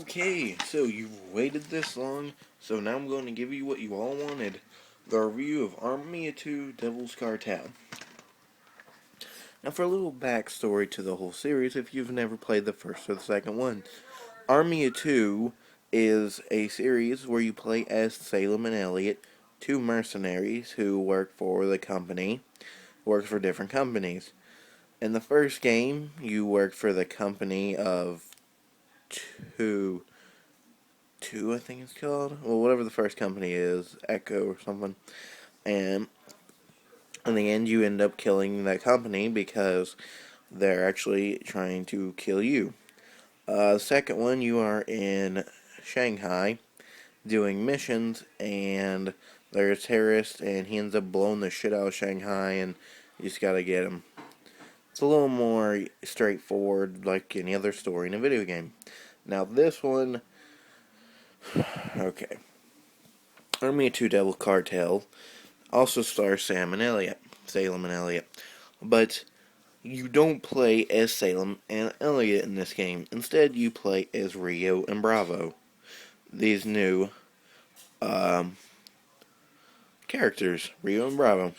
Okay, so you've waited this long, so now I'm going to give you what you all wanted. The review of Army of Two Devil's Cartel. Now for a little backstory to the whole series, if you've never played the first or the second one. Army of Two is a series where you play as Salem and Elliot, two mercenaries who work for the company, work for different companies. In the first game, you work for the company of two I think it's called. Well, whatever the first company is, Echo or something. And in the end, you end up killing that company because they're actually trying to kill you. The second one, you are in Shanghai doing missions, and there's a terrorist, and he ends up blowing the shit out of Shanghai, and you just gotta get him. It's a little more straightforward, like any other story in a video game. Now, this one, okay. Army of Two Devil Cartel also stars Salem and Elliot. But you don't play as Salem and Elliot in this game. Instead, you play as Rio and Bravo. These new characters, Rio and Bravo.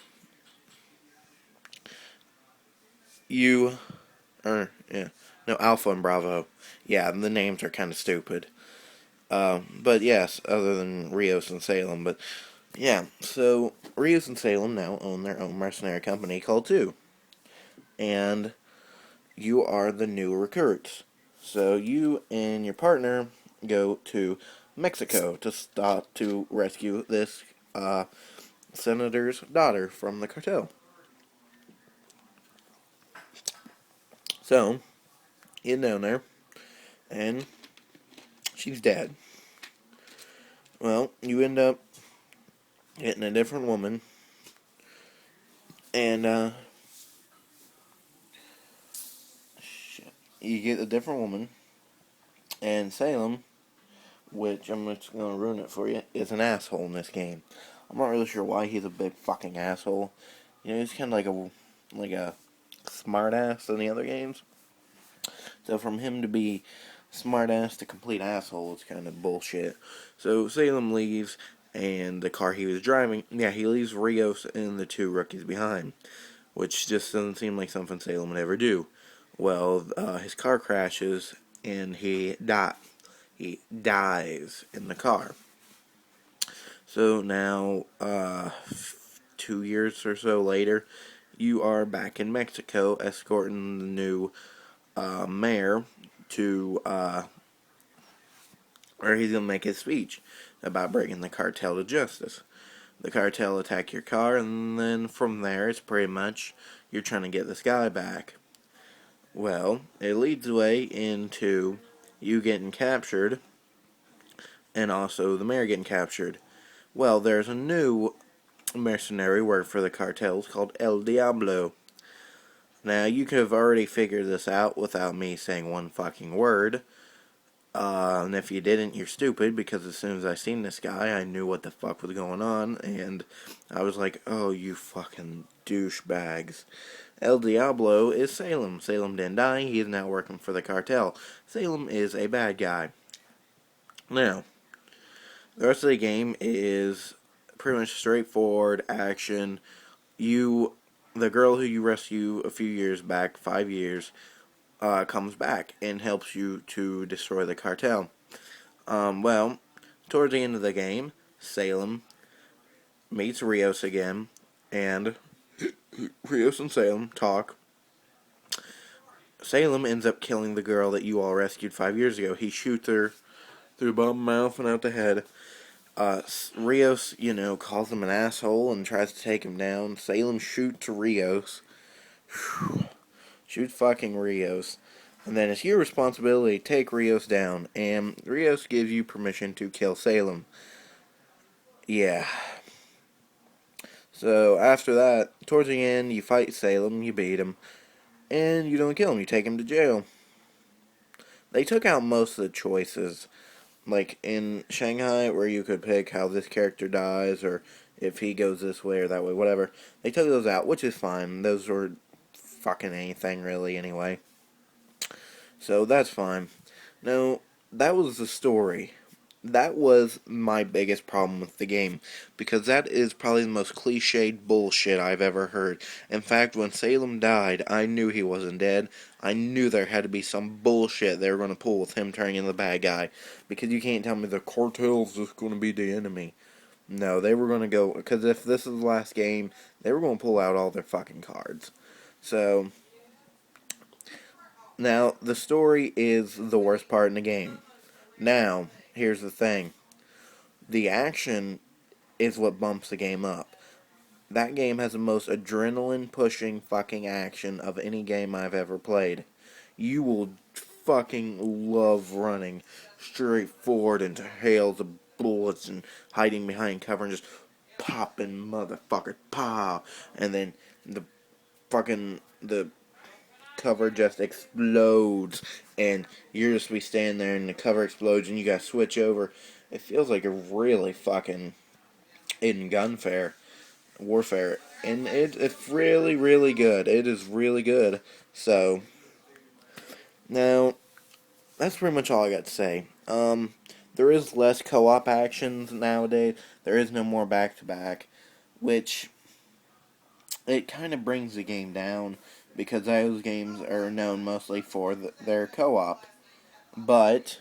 Alpha and Bravo. Yeah, the names are kind of stupid. But yes, other than Rios and Salem. But yeah, so Rios and Salem now own their own mercenary company called Two. And you are the new recruits. So you and your partner go to Mexico to rescue this senator's daughter from the cartel. So, you down there, and she's dead. Well, you end up getting a different woman, and you get a different woman, and Salem, which I'm just going to ruin it for you, is an asshole in this game. I'm not really sure why he's a big fucking asshole. You know, he's kind of like a smart ass in the other games. So from him to be smart ass to complete asshole, it's kind of bullshit. So Salem leaves, and the car he was driving, he leaves Rios and the two rookies behind, which just doesn't seem like something Salem would ever do. Well, his car crashes, and he dies in the car. So now, 2 years or so later, you are back in Mexico escorting the new mayor to, where he's going to make his speech about bringing the cartel to justice. The cartel attack your car, and then from there, it's pretty much you're trying to get this guy back. Well, it leads the way into you getting captured, and also the mayor getting captured. Well, there's a new mercenary work for the cartels called El Diablo. Now, you could have already figured this out without me saying one fucking word. And if you didn't, you're stupid, because as soon as I seen this guy, I knew what the fuck was going on, and I was like, oh, you fucking douchebags. El Diablo is Salem. Salem didn't die, he is now working for the cartel. Salem is a bad guy. Now, the rest of the game is pretty much straightforward action. The girl who you rescue a few years back, 5 years, comes back and helps you to destroy the cartel. Well, towards the end of the game, Salem meets Rios again, and Rios and Salem talk. Salem ends up killing the girl that you all rescued 5 years ago. He shoots her through the bottom mouth and out the head. Rios, calls him an asshole and tries to take him down. Salem shoots Rios. Shoot fucking Rios. And then it's your responsibility to take Rios down. And Rios gives you permission to kill Salem. Yeah. So after that, towards the end, you fight Salem, you beat him, and you don't kill him, you take him to jail. They took out most of the choices. Like in Shanghai, where you could pick how this character dies, or if he goes this way or that way, whatever. They took those out, which is fine. Those were fucking anything, really, anyway. So that's fine. Now, that was the story. That was my biggest problem with the game, because that is probably the most cliched bullshit I've ever heard. In fact, when Salem died, I knew he wasn't dead. I knew there had to be some bullshit they were going to pull with him turning into the bad guy, because you can't tell me the cartel's just going to be the enemy. No, they were going to go, because if this is the last game, they were going to pull out all their fucking cards. So, now, the story is the worst part in the game. Now, here's the thing. The action is what bumps the game up. That game has the most adrenaline pushing fucking action of any game I've ever played. You will fucking love running straight forward into hails of bullets and hiding behind cover and just popping motherfucker pow, and then the cover just explodes and you're just be standing there and the cover explodes and you gotta switch over. It feels like a really fucking in warfare, and it's really, really good. It is really good. So, now, that's pretty much all I got to say. There is less co-op actions nowadays. There is no more back-to-back, which, it kind of brings the game down, because those games are known mostly for their co-op. But,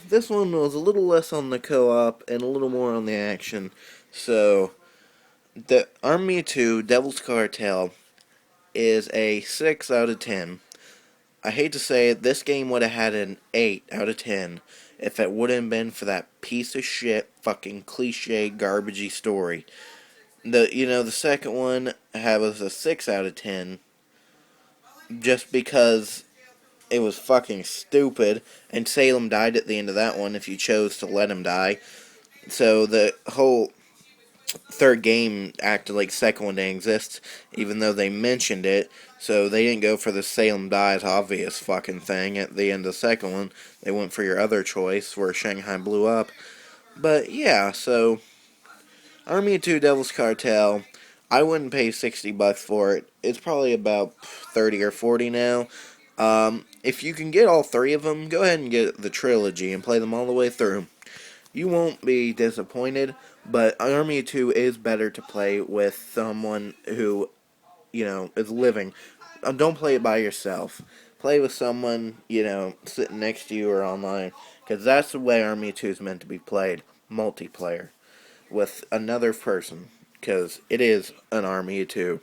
this one was a little less on the co-op and a little more on the action. So, the Army of Two, Devil's Cartel, is a 6 out of 10. I hate to say it, this game would have had an 8 out of 10 if it wouldn't have been for that piece of shit, fucking cliche, garbagey story. The second one was a 6 out of 10, just because it was fucking stupid, and Salem died at the end of that one if you chose to let him die. So the whole third game acted like second one didn't exist, even though they mentioned it. So they didn't go for the Salem dies obvious fucking thing at the end of the second one. They went for your other choice where Shanghai blew up. But yeah, so Army of Two Devil's Cartel, I wouldn't pay $60 for it. It's probably about 30 or 40 now. If you can get all three of them, go ahead and get the trilogy and play them all the way through. You won't be disappointed, but Army of Two is better to play with someone who, is living. Don't play it by yourself. Play with someone, sitting next to you or online, because that's the way Army of Two is meant to be played. Multiplayer. With another person, because it is an Army of Two.